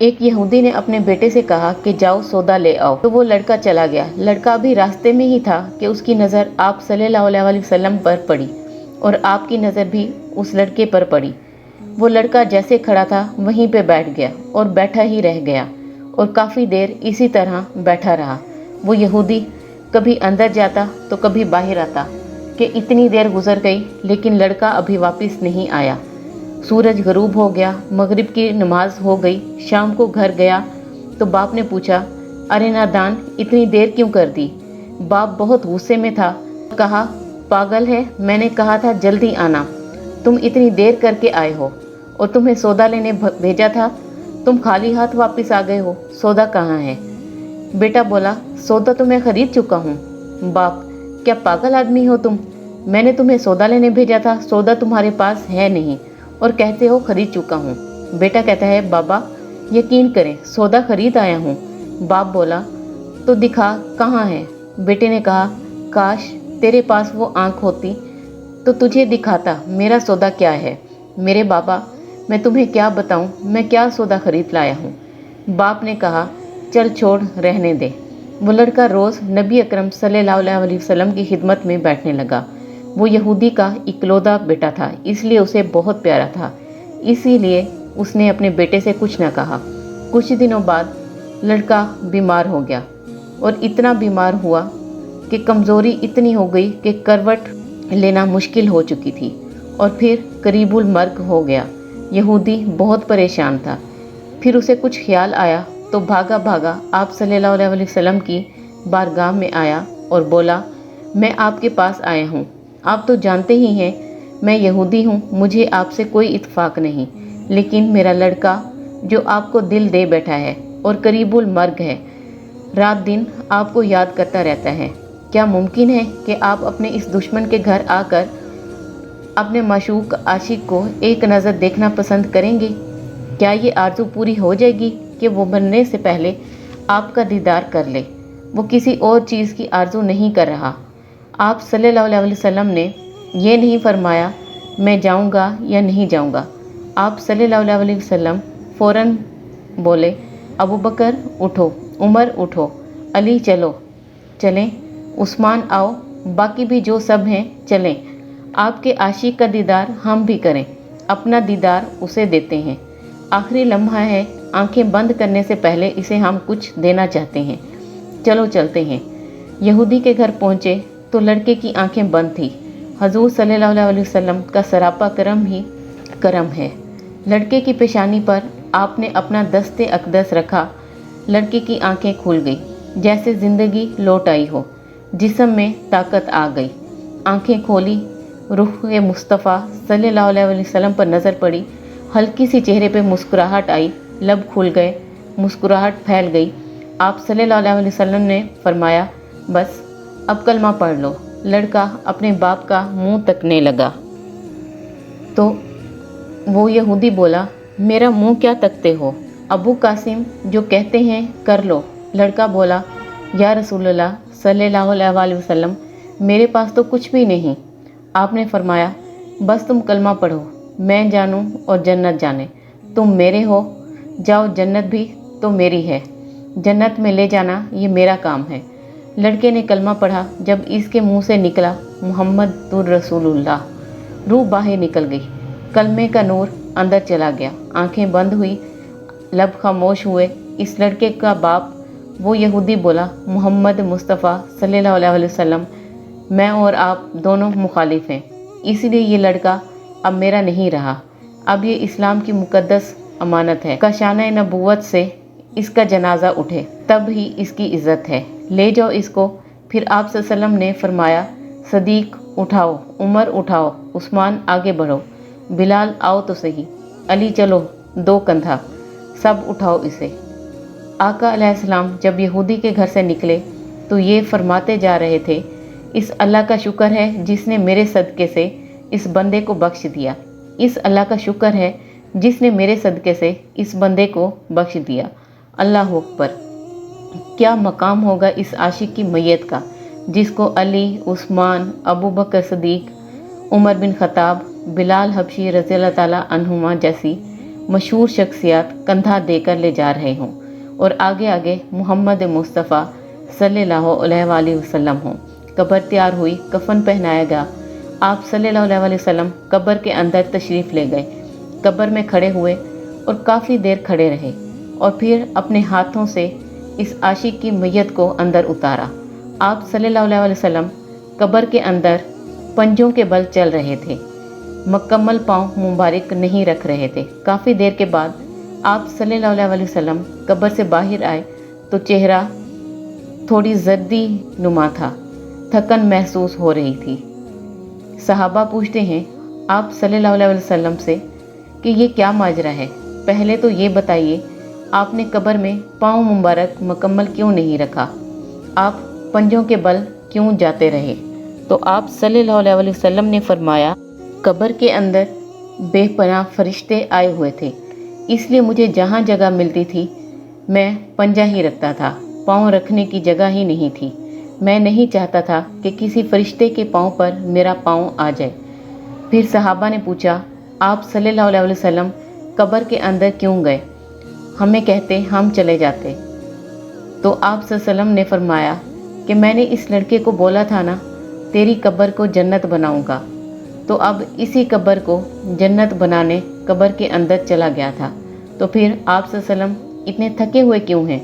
एक यहूदी ने अपने बेटे से कहा कि जाओ सौदा ले आओ, तो वो लड़का चला गया। लड़का अभी रास्ते में ही था कि उसकी नज़र आप सल्लल्लाहु अलैहि वसल्लम पर पड़ी और आपकी नज़र भी उस लड़के पर पड़ी। वो लड़का जैसे खड़ा था वहीं पे बैठ गया और बैठा ही रह गया और काफ़ी देर इसी तरह बैठा रहा। वो यहूदी कभी अंदर जाता तो कभी बाहर आता कि इतनी देर गुजर गई लेकिन लड़का अभी वापस नहीं आया। सूरज गरूब हो गया, मगरिब की नमाज हो गई। शाम को घर गया तो बाप ने पूछा, अरे नादान, इतनी देर क्यों कर दी? बाप बहुत गुस्से में था। कहा, पागल है, मैंने कहा था जल्दी आना, तुम इतनी देर करके आए हो और तुम्हें सौदा लेने भेजा था, तुम खाली हाथ वापस आ गए हो, सौदा कहाँ है? बेटा बोला, सौदा तो मैं खरीद चुका हूँ। बाप, क्या पागल आदमी हो तुम? मैंने तुम्हें सौदा लेने भेजा था, सौदा तुम्हारे पास है नहीं और कहते हो खरीद चुका हूँ। बेटा कहता है, बाबा यकीन करें, सौदा खरीद आया हूँ। बाप बोला, तो दिखा कहाँ है? बेटे ने कहा, काश तेरे पास वो आँख होती तो तुझे दिखाता मेरा सौदा क्या है। मेरे बाबा, मैं तुम्हें क्या बताऊँ, मैं क्या सौदा खरीद लाया हूँ। बाप ने कहा, चल छोड़, रहने दे। वो लड़का रोज़ नबी अकरम सल्लल्लाहु अलैहि वसल्लम की खिदमत में बैठने लगा। वो यहूदी का इकलौता बेटा था, इसलिए उसे बहुत प्यारा था। इसीलिए उसने अपने बेटे से कुछ न कहा। कुछ दिनों बाद लड़का बीमार हो गया और इतना बीमार हुआ कि कमज़ोरी इतनी हो गई कि करवट लेना मुश्किल हो चुकी थी और फिर करीबुल मर्ग हो गया। यहूदी बहुत परेशान था। फिर उसे कुछ ख्याल आया तो भागा भागा आप सल्लल्लाहु अलैहि वसल्लम की बारगाह में आया और बोला, मैं आपके पास आया हूँ। आप तो जानते ही हैं मैं यहूदी हूँ, मुझे आपसे कोई इत्फाक नहीं, लेकिन मेरा लड़का जो आपको दिल दे बैठा है और करीबुल मर्ग है, रात दिन आपको याद करता रहता है। क्या मुमकिन है कि आप अपने इस दुश्मन के घर आकर अपने माशूक आशिक को एक नज़र देखना पसंद करेंगे? क्या ये आरज़ू पूरी हो जाएगी कि वो मरने से पहले आपका दीदार कर ले? वो किसी और चीज़ की आरज़ू नहीं कर रहा। आप सल्लल्लाहु अलैहि वसल्लम ने ये नहीं फरमाया मैं जाऊंगा या नहीं जाऊंगा। आप सल्लल्लाहु अलैहि वसल्लम फ़ौरन बोले, अबू बकर उठो, उमर उठो, अली चलो, चलें, उस्मान आओ, बाकी भी जो सब हैं चलें। आपके आशिक का दीदार हम भी करें, अपना दीदार उसे देते हैं। आखिरी लम्हा है, आंखें बंद करने से पहले इसे हम कुछ देना चाहते हैं। चलो चलते हैं। यहूदी के घर पहुँचे तो लड़के की आंखें बंद थी। हजूर सल्लल्लाहु अलैहि वसल्लम का सरापा करम ही करम है। लड़के की पेशानी पर आपने अपना दस्ते अक़दस रखा। लड़के की आंखें खुल गई, जैसे ज़िंदगी लौट आई हो, जिस्म में ताकत आ गई। आंखें खोली, रूह मुस्तफ़ा सल्लल्लाहु अलैहि वसल्लम पर नज़र पड़ी। हल्की सी चेहरे पे मुस्कुराहट आई, लब खुल गए, मुस्कुराहट फैल गई। आप सल्लल्लाहु अलैहि वसल्लम ने फरमाया, बस अब कलमा पढ़ लो। लड़का अपने बाप का मुंह तकने लगा तो वो यहूदी बोला, मेरा मुंह क्या तकते हो? अबू कासिम जो कहते हैं कर लो। लड़का बोला, या रसूलल्लाह सल्लल्लाहु अलैहि वसल्लम, मेरे पास तो कुछ भी नहीं। आपने फरमाया, बस तुम कलमा पढ़ो, मैं जानूं और जन्नत जाने। तुम मेरे हो, जाओ, जन्नत भी तो मेरी है, जन्नत में ले जाना ये मेरा काम है। लड़के ने कलमा पढ़ा। जब इसके मुंह से निकला मुहम्मदुर रसूलुल्लाह, रूह बाहर निकल गई, कलमे का नूर अंदर चला गया, आंखें बंद हुई, लब खामोश हुए। इस लड़के का बाप वो यहूदी बोला, मोहम्मद मुस्तफ़ा सल्लल्लाहु अलैहि वसल्लम, मैं और आप दोनों मुखालिफ हैं, इसलिए ये लड़का अब मेरा नहीं रहा। अब ये इस्लाम की मुक़द्दस अमानत है। कशाना नबूवत से इसका जनाजा उठे तब ही इसकी इज़्ज़त है। ले जाओ इसको। फिर आप सल्लल्लाहु अलैहि वसल्लम ने फरमाया, सदीक उठाओ, उमर उठाओ, उस्मान आगे बढ़ो, बिलाल आओ तो सही, अली चलो, दो कंधा, सब उठाओ इसे। आका अलैहिस्सलाम जब यहूदी के घर से निकले तो ये फरमाते जा रहे थे, इस अल्लाह का शुक्र है जिसने मेरे सदक़े से इस बंदे को बख्श दिया। इस अल्लाह का शुक्र है जिसने मेरे सदक़े से इस बंदे को बख्श दिया। अल्लाह अकबर। क्या मकाम होगा इस आशिक की मैयत का, जिसको अली, उस्मान, अबू बकर सदीक, उमर बिन ख़त्ताब, बिलाल हबशी रज़ी अल्लाह ताला अन्हुमा जैसी मशहूर शख्सियत कंधा देकर ले जा रहे हों और आगे आगे मोहम्मद मुस्तफ़ा सल्लल्लाहु अलैहि वसल्लम हों। कब्र तैयार हुई, कफन पहनाया गया। आप सल्लल्लाहु अलैहि वसल्लम कब्र के अंदर तशरीफ़ ले गए। कब्र में खड़े हुए और काफ़ी देर खड़े रहे और फिर अपने हाथों से इस आशिक की मैयत को अंदर उतारा। आप सल्लल्लाहु अलैहि वसल्लम कब्र के अंदर पंजों के बल चल रहे थे, मुकम्मल पाँव मुबारक नहीं रख रहे थे। काफ़ी देर के बाद आप सल्लल्लाहु अलैहि वसल्लम कब्र से बाहर आए तो चेहरा थोड़ी जर्दी नुमा था, थकन महसूस हो रही थी। सहाबा पूछते हैं आप सल्लल्लाहु अलैहि वसल्लम से कि ये क्या माजरा है, पहले तो ये बताइए आपने कब्र में पाँव मुबारक मुकम्मल क्यों नहीं रखा, आप पंजों के बल क्यों जाते रहे। तो आप सल्लल्लाहु अलैहि वसल्लम ने फरमाया, कब्र के अंदर बेपनाह फरिश्ते आए हुए थे, इसलिए मुझे जहाँ जगह मिलती थी मैं पंजा ही रखता था, पाँव रखने की जगह ही नहीं थी। मैं नहीं चाहता था कि किसी फरिश्ते के पाँव पर मेरा पाँव आ जाए। फिर सहाबा ने पूछा, आप सल्लल्लाहु अलैहि वसल्लम कब्र के अंदर क्यों गए, हमें कहते हम चले जाते। तो आप सल्लल्लाहु अलैहि वसल्लम ने फरमाया कि मैंने इस लड़के को बोला था ना, तेरी कब्र को जन्नत बनाऊंगा, तो अब इसी कब्र को जन्नत बनाने कब्र के अंदर चला गया था। तो फिर आप सल्लल्लाहु अलैहि वसल्लम इतने थके हुए क्यों हैं।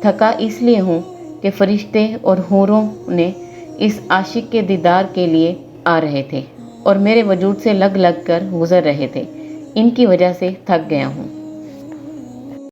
थका इसलिए हूँ कि फरिश्ते और हूरों ने इस आशिक के दीदार के लिए आ रहे थे और मेरे वजूद से लग लग कर गुजर रहे थे, इनकी वजह से थक गया हूँ।